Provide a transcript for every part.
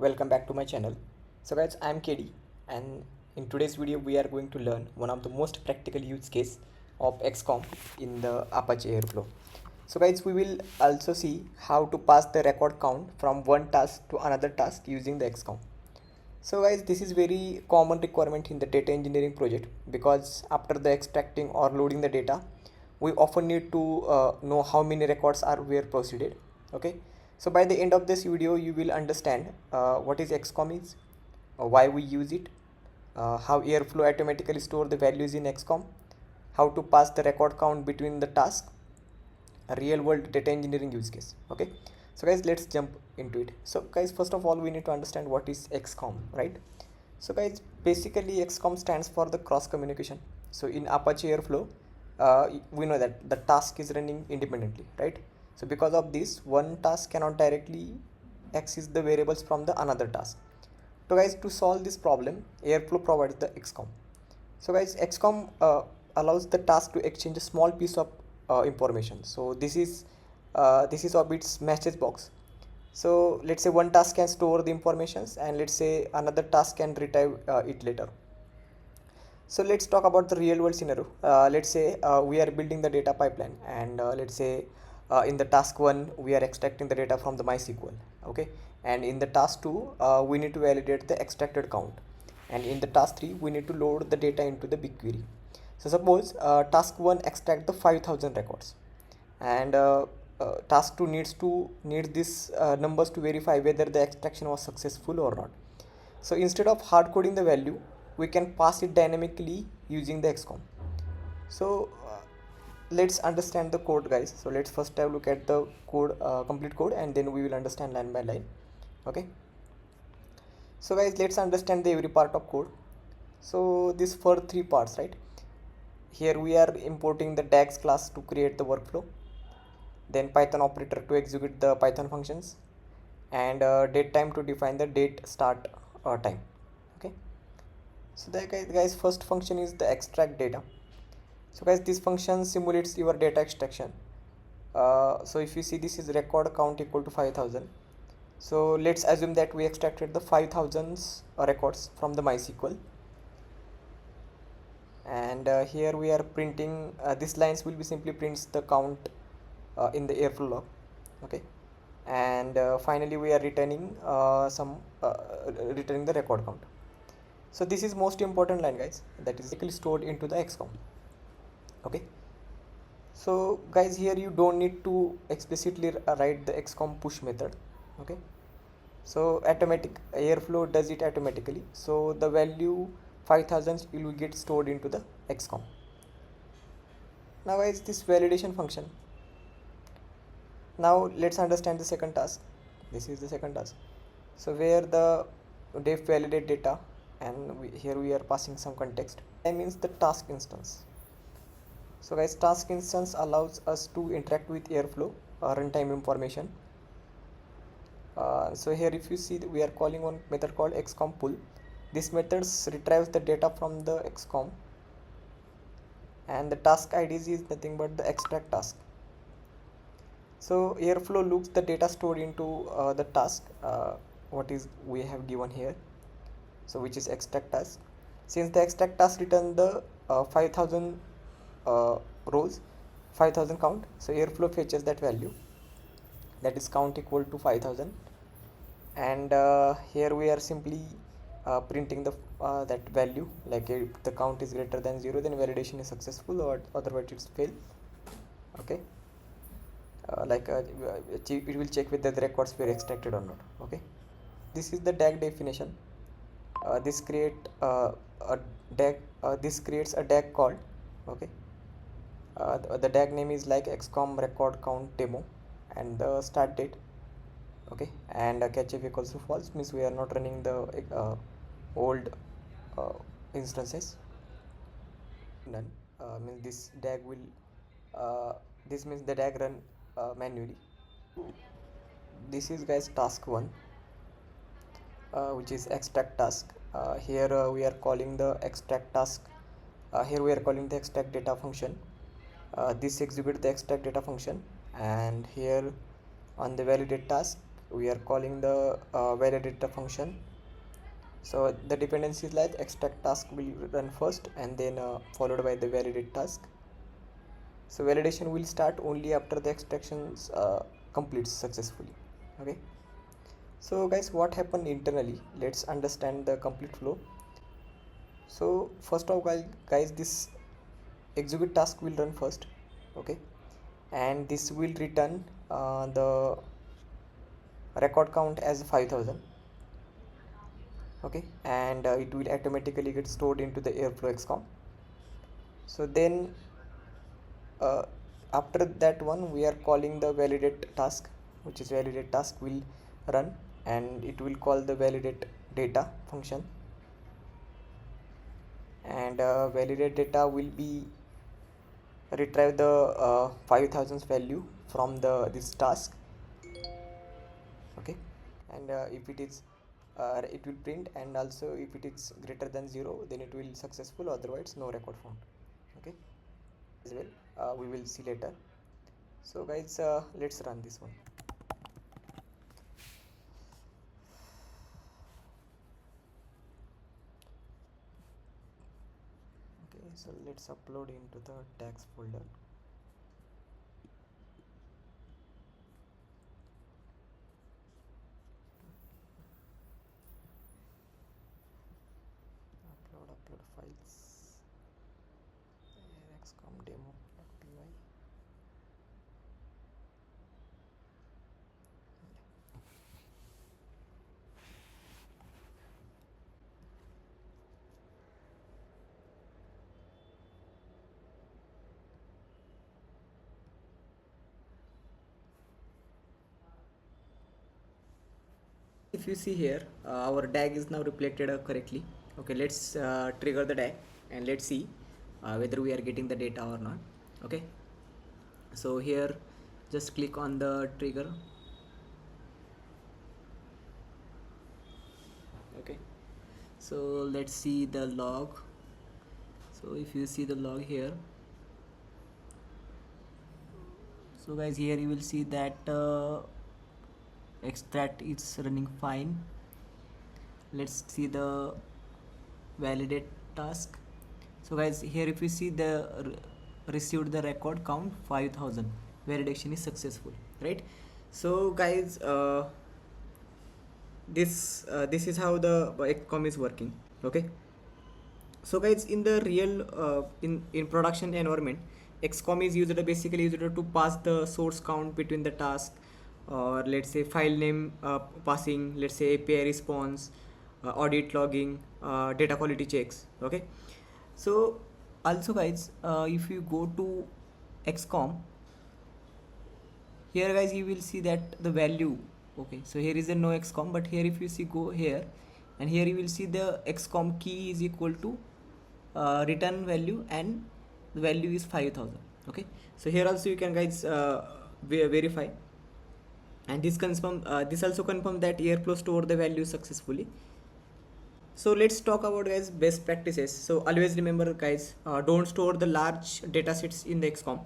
welcome back to my channel. So guys, I'm KD, and in today's video we are going to learn one of the most practical use case of XCom in the Apache Airflow. So guys, we will also see how to pass the record count from one task to another task using the XCom. So guys, this is very common requirement in the data engineering project, because after the extracting or loading the data, we often need to know how many records are were proceeded. Okay, so by the end of this video you will understand what is XCOM is, why we use it, how Airflow automatically store the values in XCOM, how to pass the record count between the task, a real world data engineering use case. Okay, so guys, let's jump into it. So guys, first of all we need to understand what is XCOM, right? So guys, basically XCOM stands for the cross communication. So in Apache Airflow, we know that the task is running independently, right? So because of this, one task cannot directly access the variables from the another task. So guys, to solve this problem, Airflow provides the XCOM. So guys, XCOM allows the task to exchange a small piece of information. So this is of its message box. So let's say one task can store the informations, and let's say another task can retrieve it later. So let's talk about the real world scenario. Let's say we are building the data pipeline, and let's say in the task 1 we are extracting the data from the MySQL. Okay, and in the task 2 we need to validate the extracted count, and in the task 3 we need to load the data into the BigQuery. So suppose task 1 extract the 5000 records, and task 2 need these numbers to verify whether the extraction was successful or not. So instead of hard coding the value, we can pass it dynamically using the XCOM. So let's understand the code, guys. So let's first have a look at the code, complete code, and then we will understand line by line. Okay, so guys, let's understand the every part of code. So this for three parts, right? Here we are importing the DAGs class to create the workflow, then Python operator to execute the Python functions, and date time to define the date start time. Okay, so the guys, first function is the extract data. So guys, this function simulates your data extraction. So if you see, this is record count equal to 5000. So let's assume that we extracted the 5000 records from the MySQL, and here we are printing these lines will be simply prints the count in the Airflow log. Okay, and finally we are returning returning the record count. So this is most important line, guys, that is stored into the XCOM. Okay, so guys, here you don't need to explicitly write the XCOM push method. Okay, so automatic Airflow does it automatically. So the value 5000 will get stored into the XCOM. Now guys, this validation function. Now let's understand the second task. This is the second task. So where the def validate data, and here we are passing some context. That means the task instance. So guys, task instance allows us to interact with Airflow runtime information. So here if you see, we are calling one method called XCOM pull. This method retrieves the data from the XCOM, and the task ID is nothing but the extract task. So Airflow looks the data stored into the task what is we have given here, so which is extract task. Since the extract task return the 5000 rows, 5000 count, so Airflow fetches that value, that is count equal to 5000, and here we are simply printing the that value, like if the count is greater than 0, then validation is successful, or otherwise it's fail. Okay, it will check whether the records were extracted or not. Okay, this is the DAG definition. This creates a DAG called. Okay, the DAG name is like XCOM record count demo, and the start date. Okay, and catch if equals to false, means we are not running the old instances. None means this DAG will this means the DAG run manually. This is, guys, task 1, which is extract task. Here we are calling the extract task. Here we are calling the extract data function. This executes the extract data function, and here on the validate task we are calling the validator function. So the dependency is like extract task will run first and then followed by the validate task. So validation will start only after the extractions completes successfully. Okay, so guys, what happened internally, let's understand the complete flow. So first of all guys, this execute task will run first. Okay, and this will return the record count as 5000. Okay, and it will automatically get stored into the Airflow XCom. So then uh, after that one we are calling the validate task, which is validate task will run and it will call the validate data function, and validate data will be retrieve the 5000 value from the this task. Okay, and if it is it will print, and also if it is greater than 0 then it will successful, otherwise no record found. Okay, as well we will see later. So guys, let's run this one. Okay, so let's upload into the tags folder. Upload files, XCom demo.py. If you see here, our DAG is now reflected correctly. Okay, let's trigger the DAG and let's see whether we are getting the data or not. Okay, so here just click on the trigger. Okay, so let's see the log. So if you see the log here, so guys, here you will see that extract is running fine. Let's see the validate task. So guys, here if you see the received the record count 5000, validation is successful, right? So guys, this is how the XCom is working. Okay, so guys, in the real in production environment, XCom is used basically used to pass the source count between the task, or let's say file name passing, let's say API response, audit logging, data quality checks. Okay, so also guys, if you go to XCom, here guys you will see that the value. Okay, so here is a no XCom, but here if you see, go here and here you will see the XCom key is equal to return value, and the value is 5000. Okay, so here also you can guys verify, and this confirm this also confirm that Airflow store the value successfully. So let's talk about guys best practices. So always remember guys, don't store the large data sets in the XCom,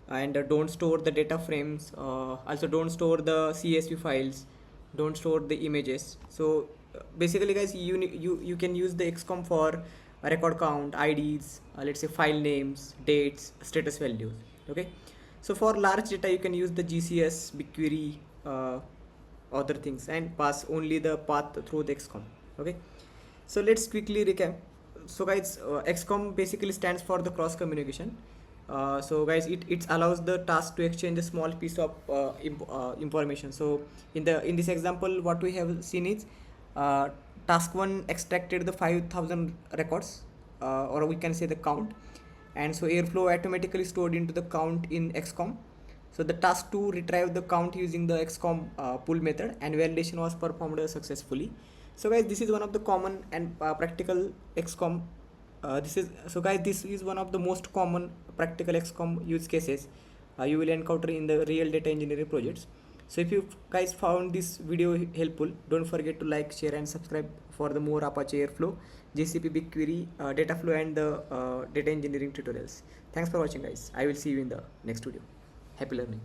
and don't store the data frames, also don't store the CSV files, don't store the images. So basically guys, you can use the XCom for record count, IDs, let's say file names, dates, status values. Okay, so for large data you can use the GCS, BigQuery, other things, and pass only the path through the XCom. Okay, so let's quickly recap. So guys, XCom basically stands for the cross communication. So guys, it allows the task to exchange a small piece of information. So in this example, what we have seen is task 1 extracted the 5000 records, or we can say the count, and so Airflow automatically stored into the count in XCom. So the task 2 retrieved the count using the XCom pull method, and validation was performed successfully. So guys, this is one of the common and practical XCom. This is one of the most common practical XCom use cases you will encounter in the real data engineering projects. So if you guys found this video helpful, don't forget to like, share and subscribe for the more Apache Airflow, GCP, BigQuery, Dataflow and the data engineering tutorials. Thanks for watching guys. I will see you in the next video. Happy learning.